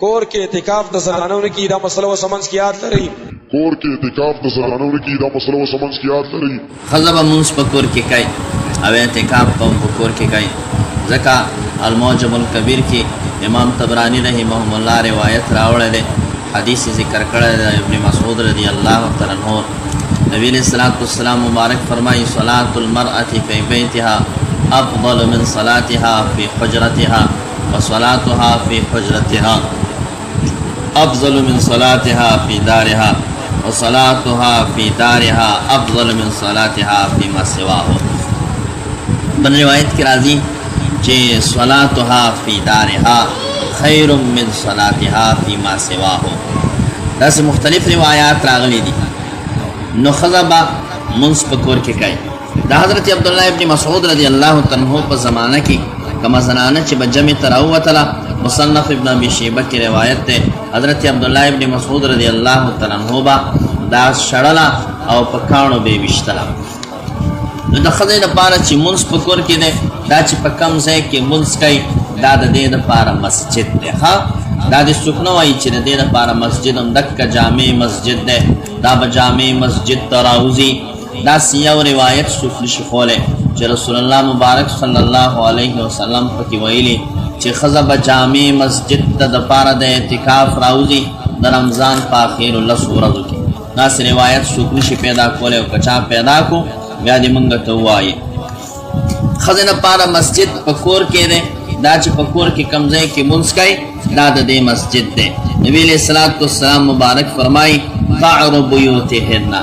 کور کې اعتکاف د زنانو کی دا مسله وسمنس کی یاد لري کور کې اعتکاف د زنانو کی دا مسله وسمنس کی یاد لري خزب منس پکور کې کوي او اعتکاف پکور کې کوي ځکه المعجم الکبیر کې امام طبرانی رحمه الله روایت راوړل دی حدیث ذکر کړی دی ابن مسعود رضی الله تعالی عنہ نبی علیہ الصلوۃ والسلام مبارک فرمایي صلاة المرأة في بيتها افضل من صلاتها في حجرتها وصلاتها في حجرتها افضل من صلاتها في دارها وصلاتها في دارها افضل من صلاتها فيما سواه بن روایت کی راضی چې صلاتها في دارها خیر من صلاتها فيما سواه داسې مختلف روایات راغلي دي نو خزبا منس پکور کې کوي دا حضرت عبداللہ ابن مسعود رضی اللہ تعالی عنہ په زمانہ کې کما زنانه چې بجمع تراوتلا مصنف ابن ابي شيبه کی روایت ده حضرت عبداللہ ابن مسعود رضی اللہ تعالی عنہ با دا شړلا او پکانو به وشتلا نو د خدای لپاره چې منس پکور کې ده دا چې په کم ځای کې منس کوي دا د دې لپاره مسجد ده ها دا د سکنو وایي چې د دې لپاره مسجد هم دک جامع مسجد ده دا به جامع مسجد تراوزی دا سیاو روایت څوک نشي کولی چې رسول الله مبارک صلی الله علیه وسلم پکې ویلي چې ښځه به جامع مسجد ته د پاره د اعتکاف راوځي د رمضان په اخرو لسو ورځو کې داسې روایت څوک نشي پیدا کولی او که چا پیدا کو بیا دې موږ ته ووایي ښځې لپاره مسجد په کور کې دی دا چې په کور کې کوم ځای کې لمونځ کوي دا د دې مسجد دی نبي علیه الصلاة والسلام مبارک فرمایي قعر بیوتهن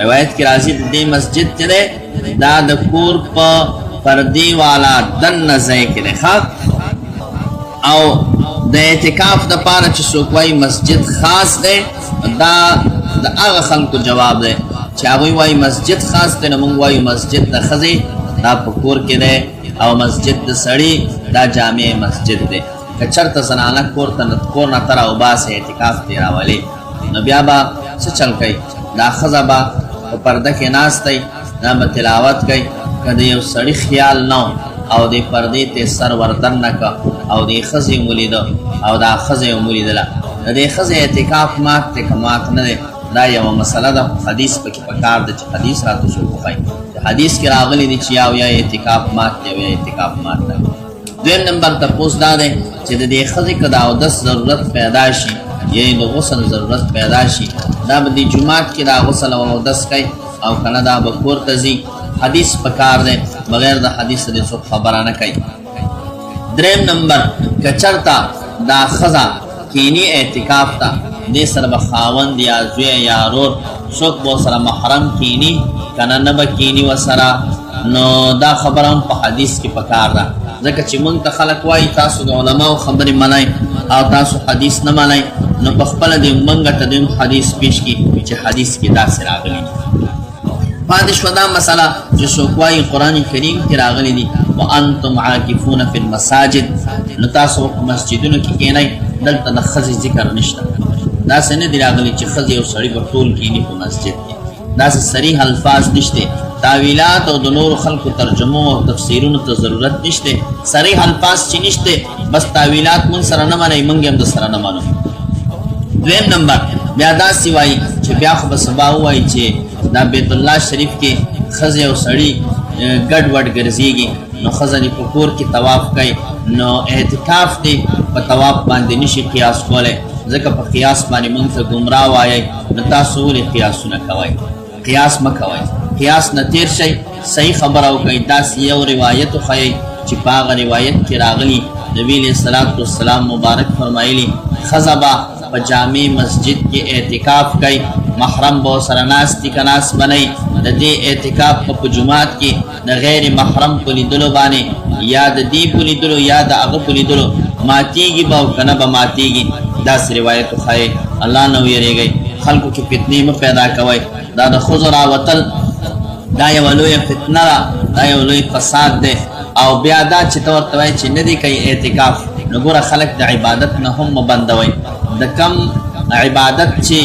روایت کی راضی دې مسجد چې دی دا د کور په پردې والا دننه ځای کې دی او د اعتکاف دپاره چې څوک وایي مسجد خاص دی دا د هغه خلکو جواب دی چې هغوی وایي مسجد خاص دی نو موږ وایو مسجد د ښځې دا په کور کې دی او مسجد د سړي دا جامع مسجد دی که چېرته زنانه کور نه ته راوباسي اعتکاف دې راولي نو بیا به څه چل کوي دا ښځه به په پرده کې ناست دی دا به تلاوت کوي که د یو سړي خیال نه او دې پردې ته سر وردننه که او دې ښځې یې ولیده او دا ښځه یې ولیدله د دې ښځې اعتکاف مات دی که مات نه دی دا یوه مسله ده حدیث پکې پکار ده چې حدیث راته څوک وښایي حدیث کې راغلی دی چې یا اعتکاف مات دی او یا اعتکاف مات دی دویم نمبر تپوس دا دی چې د دې ښځې که د اودس ضرورت پیدا شي یا د غسل ضرورت پیدا شي دا به د جومات کې دا غسل او اودس کوي او که نه دا به کور ته ځي حدیث پکار دی بغیر د حدیث د څوک خبره نه کوي دریم نمبر که چېرته دا ښځه کینی اعتکاف ته دې سره به خاوند یا زوی یا ورور څوک به ورسره محرم کینی که نه به کینی ورسره نو دا خبره هم په حدیث کې پکار ده ځکه چې موږ ته خلک وایي تاسو د علماو خبرې منئ او تاسو حدیث نه منئ نو په خپله دې موږ ته دویم حدیث پیش کړي چې حدیث کې داسې راغلي پاتې شوه دا مسله چې څوک وایي قرآن کریم کې راغلی دي وانتم عاکفون فی المساجد نو تاسو په مسجدونو کې کښېنئ دلته د ښځې ذکر نشته داسې نه دي راغلي چې ښځې او سړي به ټول کښېني په مسجد کې داسې صریح الفاظ نشته تعویلات او د نورو خلکو ترجمو او تفسیرونو ته ضرورت نشته صریح الفاظ چې نشته بس تعویلات مونږ سره نه منئ مونږ هم د سره نه منو دویم نمبر بیا داسې وایي چې بیا خو به سبا ووایي چې دا بیت الله شریف کې ښځې او سړي ګډ وډ ګرځېږي نو ښځه دې په کور کې طواف کوي نو اعتکاف دې په طواف باندې نشي قیاس کولی ځکه په قیاس باندې مونږ ته ګمراه وایئ نو تاسو ولې قیاسونه کوئ قیاس مه کوئ قیاس نه تیر شئ صحیح خبره وکئ داسې یو روایت وښیئ چې په هغه روایت کې راغلي نبي علیه الصلاة والسلام مبارک فرمایلي ښځه به په جامع مسجد کې اعتکاف کوي محرم به ورسره ناست دي که ناست به نه د دې اعتکاف په جومات کې د غیر محرم په لیدلو باندې یا د دې په لیدلو یا د هغه په لیدلو ماتېږي به او که نه به ماتېږي داسې روایت وښایئ الله نه ویرېږئ خلکو کې فتنې مه پیدا کوئ دا د ښځو راوتل دا یوه لویه فتنه ده دا یو لوی فساد دی او بیا دا چې ته ورته وایې چې نه دی کوي اعتکاف نو ګوره خلک د عبادت نه هم مه بندوئ د کم عبادت چې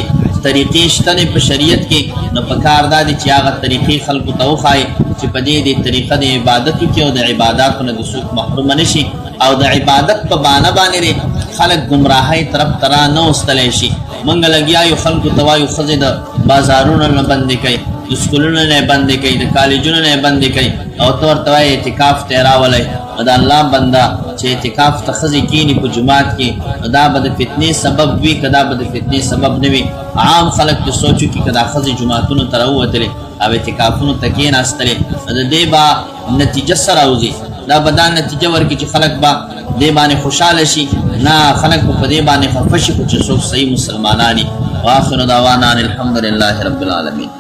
طریقې شته دی په شریعت کې نو په کار دا دی چې هغه طریقې خلکو ته وښایي چې په دې طریقه د عبادت وکړي او د عباداتو نه د څوک محرومه نه شي او د عبادت په بانه باندې خلق گمراهی طرف ترا نه وستلی شي. موږ لګیا یو خلکو ته وایو ښځې د بازارونو نه بندې کوي، د سکولونو نه بندې کوي، د کالجونو نه بندې کوي، او ته ورته وایې اعتکاف ته یې راولئ. نو د الله بنده چې اعتکاف ته ښځې کیني په جومات کې، نو دا به د فتنې سبب وي که دا به د فتنې سبب نه وي. عام خلک چې سوچ وکړي که دا ښځې جوماتونو ته راووتلې او اعتکافونو ته کېناستلې، نو د دې به نتیجه څه راوځي؟ دا به دا نتیجه ورکړي چې خلک به دې باندې خوشحاله شي؟ نه، خلک به په دې باندې خفه شي خو چې څوک صحیح مسلمانان وي. واخر دعوانا ان الحمد لله رب العالمین.